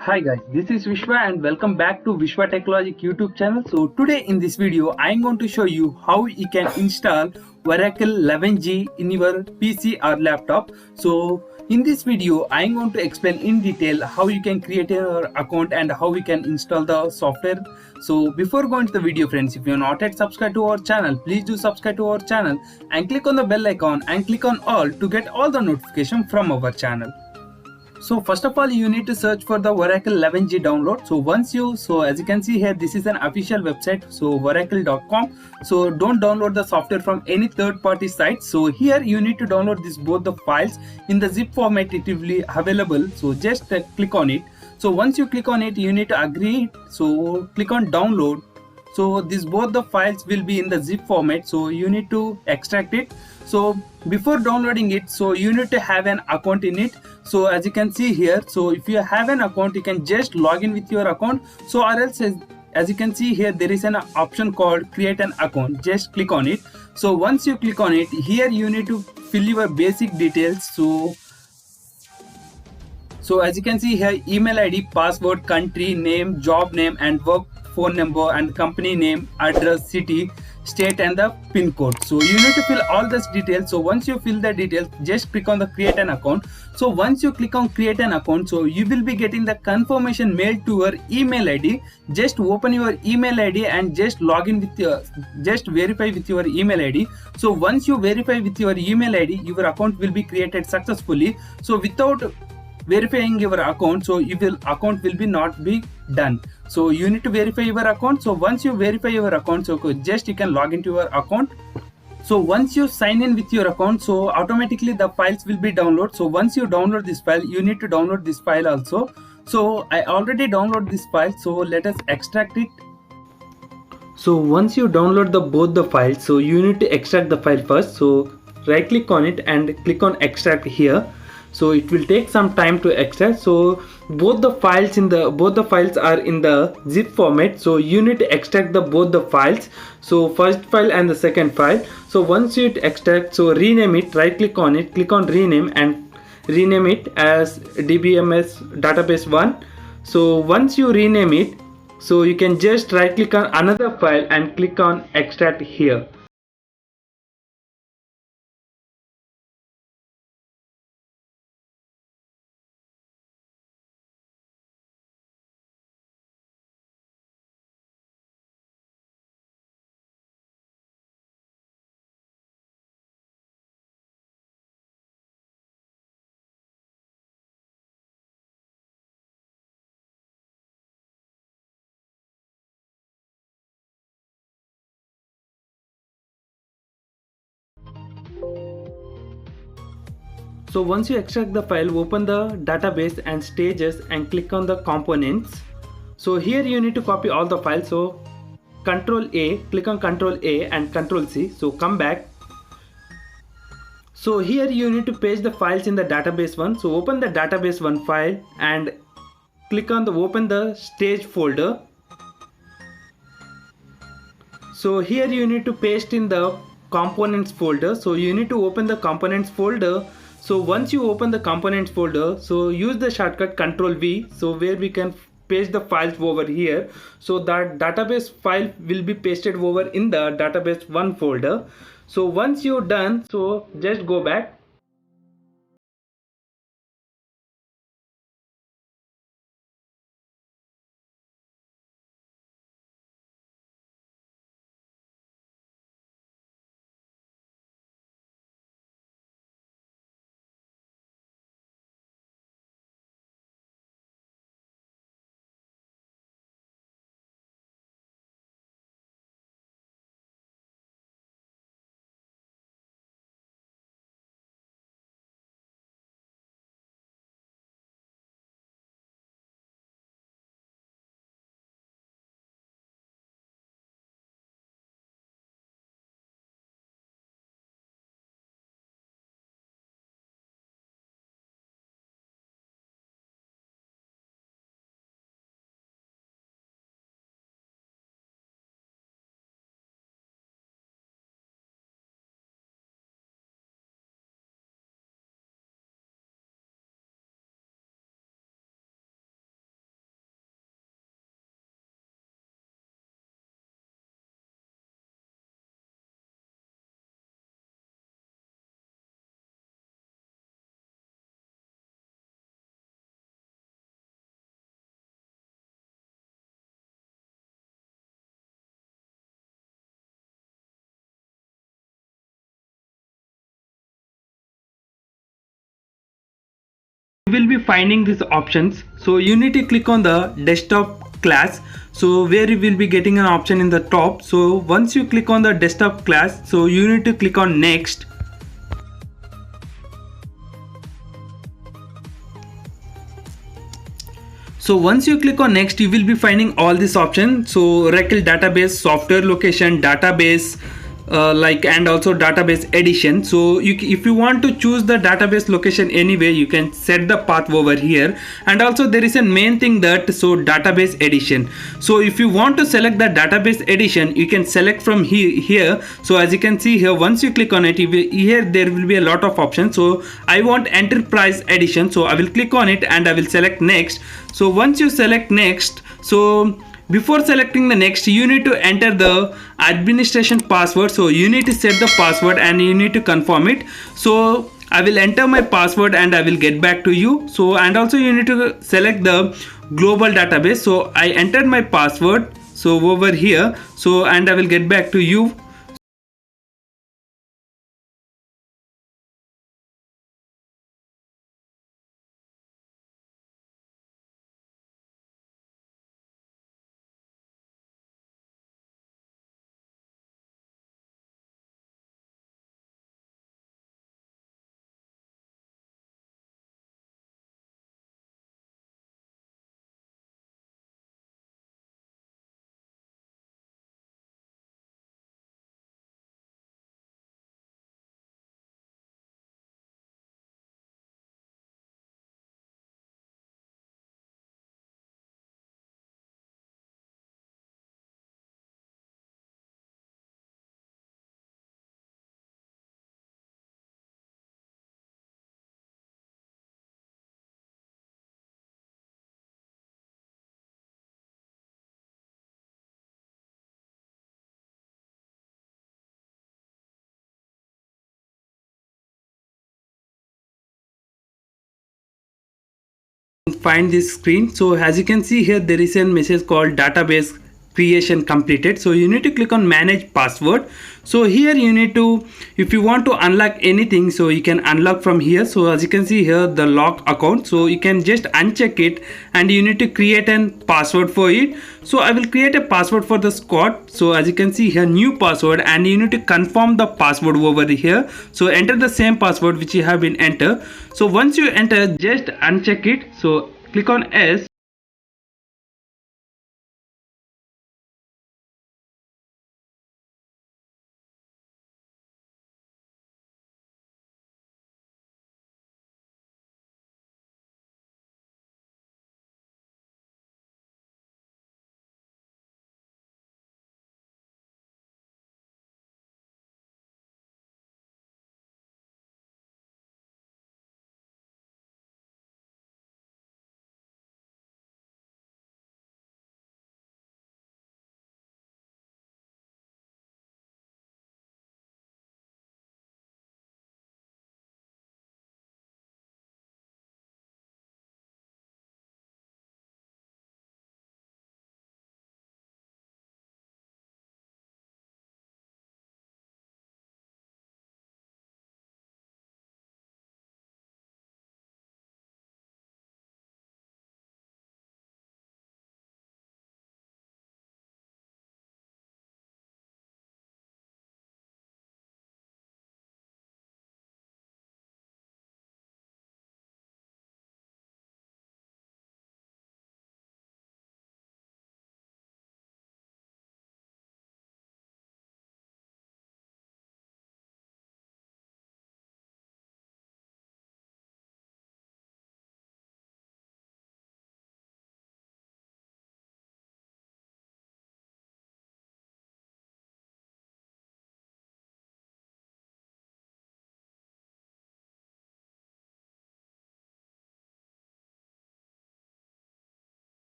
Hi guys, this is Vishwa and welcome back to Vishwa Technologic YouTube channel. So today in this video, I am going to show you how you can install Oracle 11G in your PC or laptop. So in this video, I am going to explain in detail how you can create your account and how you can install the software. So before going to the video friends, if you are not yet subscribed to our channel, please do subscribe to our channel and click on the bell icon and click on all to get all the notification from our channel. So first of all, you need to search for the Oracle 11G download. So as you can see here, this is an official website, so oracle.com. So don't download the software from any third party site. So here you need to download both the files in the zip format. It will be available. So just click on it. So once you click on it, you need to agree. So click on download. So this both the files will be in the zip format, so you need to extract it. So before downloading it, so you need to have an account in it. So as you can see here, so if you have an account, you can just log in with your account. So or else as you can see here, there is an option called create an account. Just click on it. So once you click on it, here you need to fill your basic details. So as you can see here, email ID, password, country, name, job name and work phone number and company name, address, city, state and the pin code. So you need to fill all these details. So once you fill the details, just click on the create an account. So once you click on create an account, so you will be getting the confirmation mail to your email ID. Just open your email ID and just log in with your, just verify with your email ID. So once you verify with your email ID, your account will be created successfully. So without verifying your account, so your account will be not be done. So you need to verify your account. So once you verify your account, so just you can log into your account. So once you sign in with your account, so automatically the files will be downloaded. So once you download this file, you need to download this file also. So I already download this file, so let us extract it. So once you download the both the files, so you need to extract the file first. So right click on it and click on extract here. So it will take some time to extract. So both the files are in the zip format. So you need to extract the both the files. So first file and the second file. So once you extract, so rename it, right click on it, click on rename and rename it as DBMS database 1. So once you rename it, so you can just right click on another file and click on extract here. So once you extract the file, open the database and stages and click on the components. So here you need to copy all the files. So Control A, click on Control A and Control C. So come back. So here you need to paste the files in the database one. So open the database one file and click on the open the stage folder. So here you need to paste in the components folder. So you need to open the components folder. So once you open the components folder, so use the shortcut Control V, so where we can paste the files over here. So that database file will be pasted over in the database one folder. So once you're done, so just go back. you will be finding these options. So you need to click on the desktop class, so where you will be getting an option in the top. So once you click on the desktop class, so you need to click on next. So once you click on next, you will be finding all these options. So Oracle database, software location, database, and also database edition. So if you want to choose the database location anywhere, you can set the path over here. And also there is a main thing that, so database edition. So if you want to select the database edition, you can select from here. So as you can see here, once you click on it, here there will be a lot of options. So I want enterprise edition, so I will click on it and I will select next. So once you select next, so before selecting the next, you need to enter the administration password. So you need to set the password and you need to confirm it. So I will enter my password and I will get back to you. So and also you need to select the global database. So I entered my password, so over here, so and I will get back to you. Find this screen. So as you can see here, there is a message called database creation completed. So you need to click on manage password. So here you need to, if you want to unlock anything, so you can unlock from here. So as you can see here, the lock account, so you can just uncheck it and you need to create a password for it. So I will create a password for the squad. So as you can see here, new password, and you need to confirm the password over here. So enter the same password which you have been entered. So once you enter, just uncheck it. So click on S.